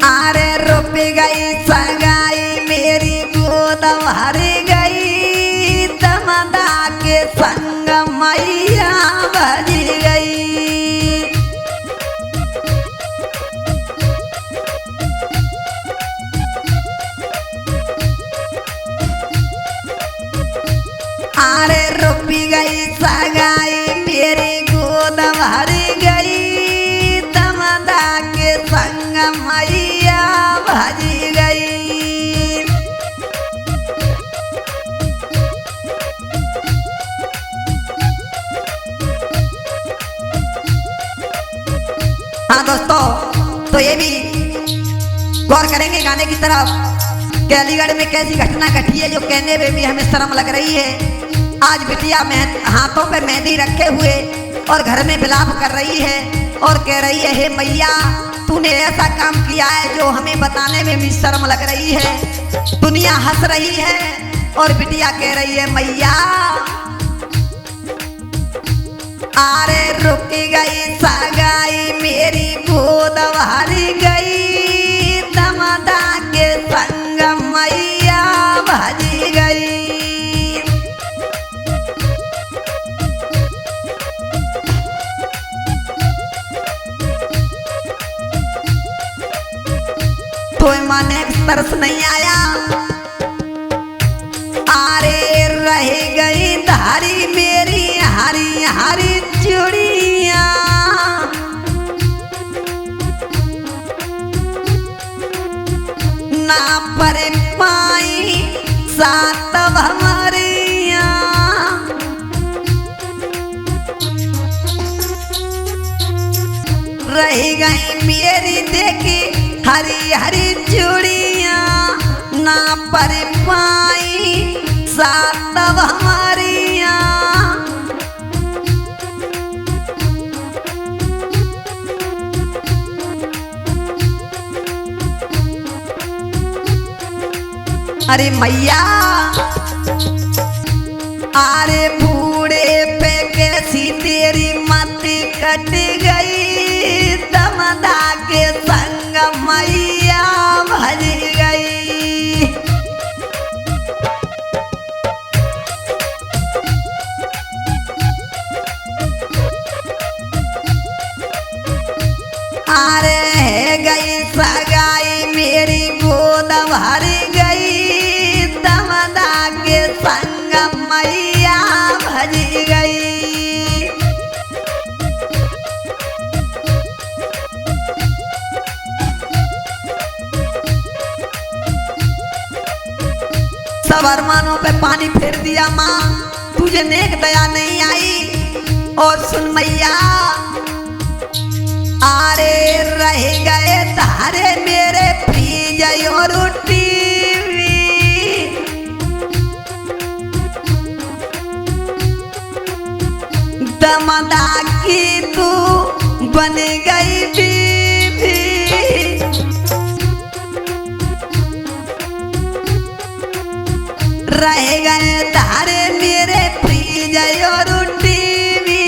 आरे रुप गई सगाई मेरी गोद भर गई दमदा के संग मैया भज गई। आरे रुप गई सगाई मेरी गोद भर गई दमदा के संग मैया भज गई। हाँ दोस्तों, तो ये भी गौर करेंगे गाने की तरफ कि अलीगढ़ में कैसी घटना घटी है जो कहने में भी हमें शर्म लग रही है। आज बिटिया हाथों पे मेहंदी रखे हुए और घर में विलाप कर रही है और कह रही है, हे मैया तूने ऐसा काम किया है जो हमें बताने में भी शर्म लग रही है। दुनिया हंस रही है और बिटिया कह रही है, मैया आरे रुक गई सगाई मेरी गोद भर गई दमदा के संग मैया भज गई। तो माने तरस नहीं आया, आरे रह गई धारी मेरी हरी हरी चूड़िया ना पर पाई सात भमरिया। रह गई मेरी देखी हरी हरी चूड़िया ना पर पाई सात भमरिया। अरे मैया आरे बूढ़े पे कैसी तेरी मत कट गई दमदा के संग मैया भज गई। आरे गई सगाई मेरी गोद भर गई दमदा के संग मैया भज गई। सब अरमानों पे पानी फेर दिया माँ, तुझे नेक दया नहीं आई। और सुन मैया आरे रह गए तारे मेरे फ्रीज और टीवी दमदा की तू बन गई बीवी। रह गए तारे मेरे फ्रीज और टीवी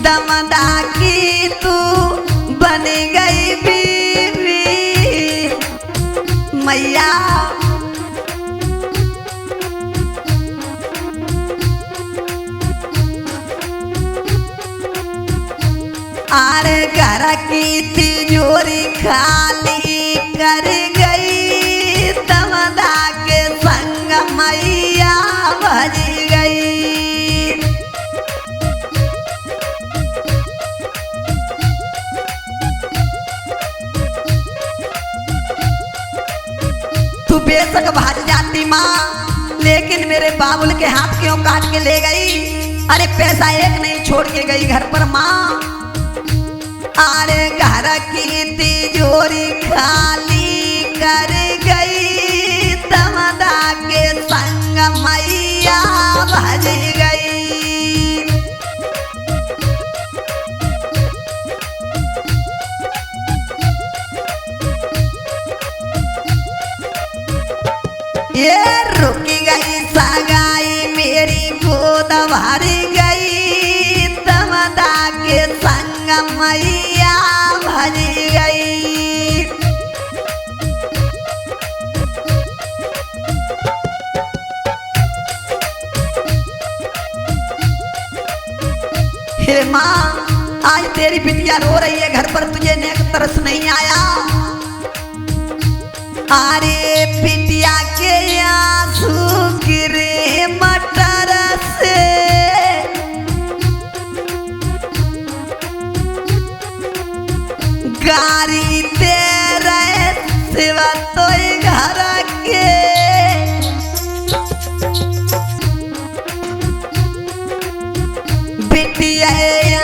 दमदा की तू बन गई बीवी। मैया आरे घर की तिजोरी खाली कर गई दमदा के संग मैया भज गई। तू बेशक भाज जाती माँ, लेकिन मेरे बाबुल के हाथ क्यों काट के ले गई। अरे पैसा एक नहीं छोड़ के गई घर पर माँ। आरे घर की तिजोरी खाली कर गई दमदा के संग मैया भज गई। ये रुक गई सगाई मेरी गोद भर गई दमदा के संग मैया भज गई। मेरी बिटिया रो रही है घर पर, तुझे नेक तरस नहीं आया। अरे बिटिया के आंसू गिरे मटर से, गारी दे रहे सिवा तो घर के। बिटिया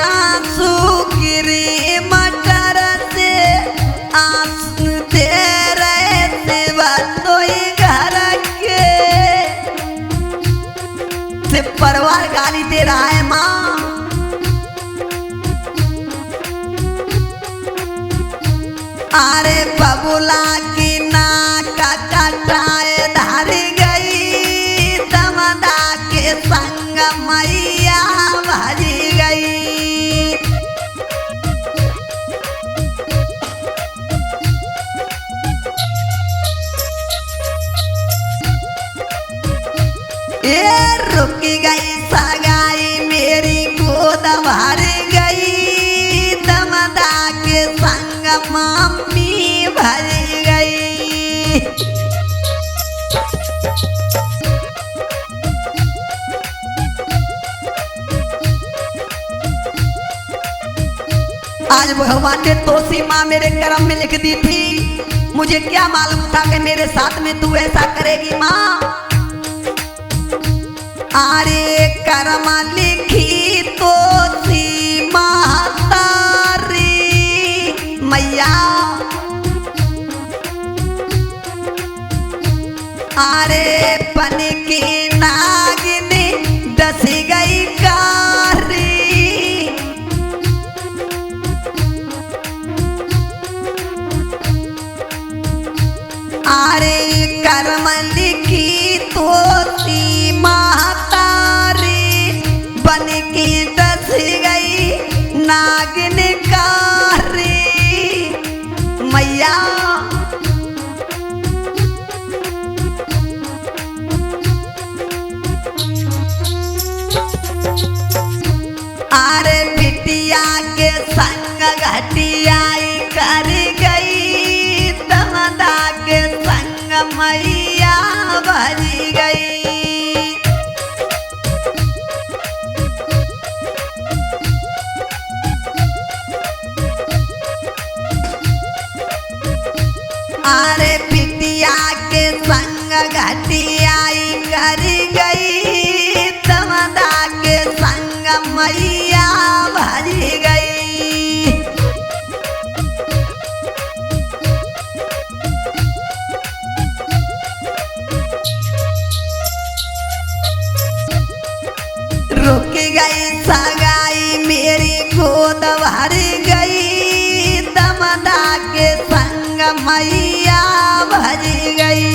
आंसू गिरी मटर से, आंसू दे रहे सिवा तो घर के। से परिवार गाली दे रहा है माँ। अरे बबुला की नाक कटाए धर गई, दमदा के संग मैया भज गई। ये रुक गई सगाई मेरी गोद भर गई, दमदा के संग मम्मी भर गई। आज भगवान ने तोसी माँ मेरे कर्म में लिख दी थी, मुझे क्या मालूम था कि मेरे साथ में तू ऐसा करेगी माँ। अरे कर्म लिखी तोसी महतारी मैया। अरे पन की नागिनी डस गई कारी, अरे कर्म लिखी तोसी महतारी, बन की डस गई नागिन कारी मैया। अरे बिटिया के संग घटियाई कर गई, दमदा के संग मैया भज गई। अरे बिटिया के संग घटियाई कर गई, दमदा के संग मैया भज गई। रुक गई सगाई मेरी गोद भर गई, दमदा के संग मैया भज गई।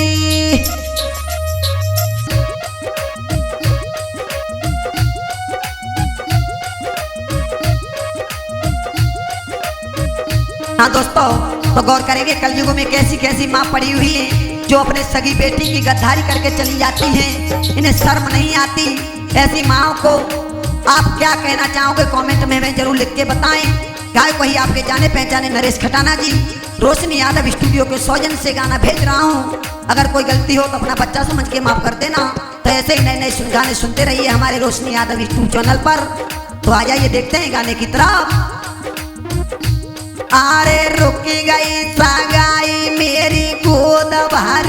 हाँ दोस्तों, तो गौर करेंगे कलयुग में कैसी कैसी माँ पड़ी हुई है जो अपने सगी बेटी की गद्दारी करके चली जाती हैं, इन्हें शर्म नहीं आती। ऐसी माँओं को आप क्या कहना चाहोगे कमेंट में हमें जरूर लिख के बताएं। गायक वही आपके जाने पहचाने नरेश खटाना जी, रोशनी यादव स्टूडियो के सौजन से गाना भेज रहा हूँ। अगर कोई गलती हो तो अपना बच्चा समझ के माफ कर देना। तो ऐसे ही नए नए गाने सुनते रहिए हमारे रोशनी यादव यूट्यूब चैनल पर। तो आ जाइए देखते हैं गाने की तरफ। अरे रुक गई सगाई मेरी गोद भर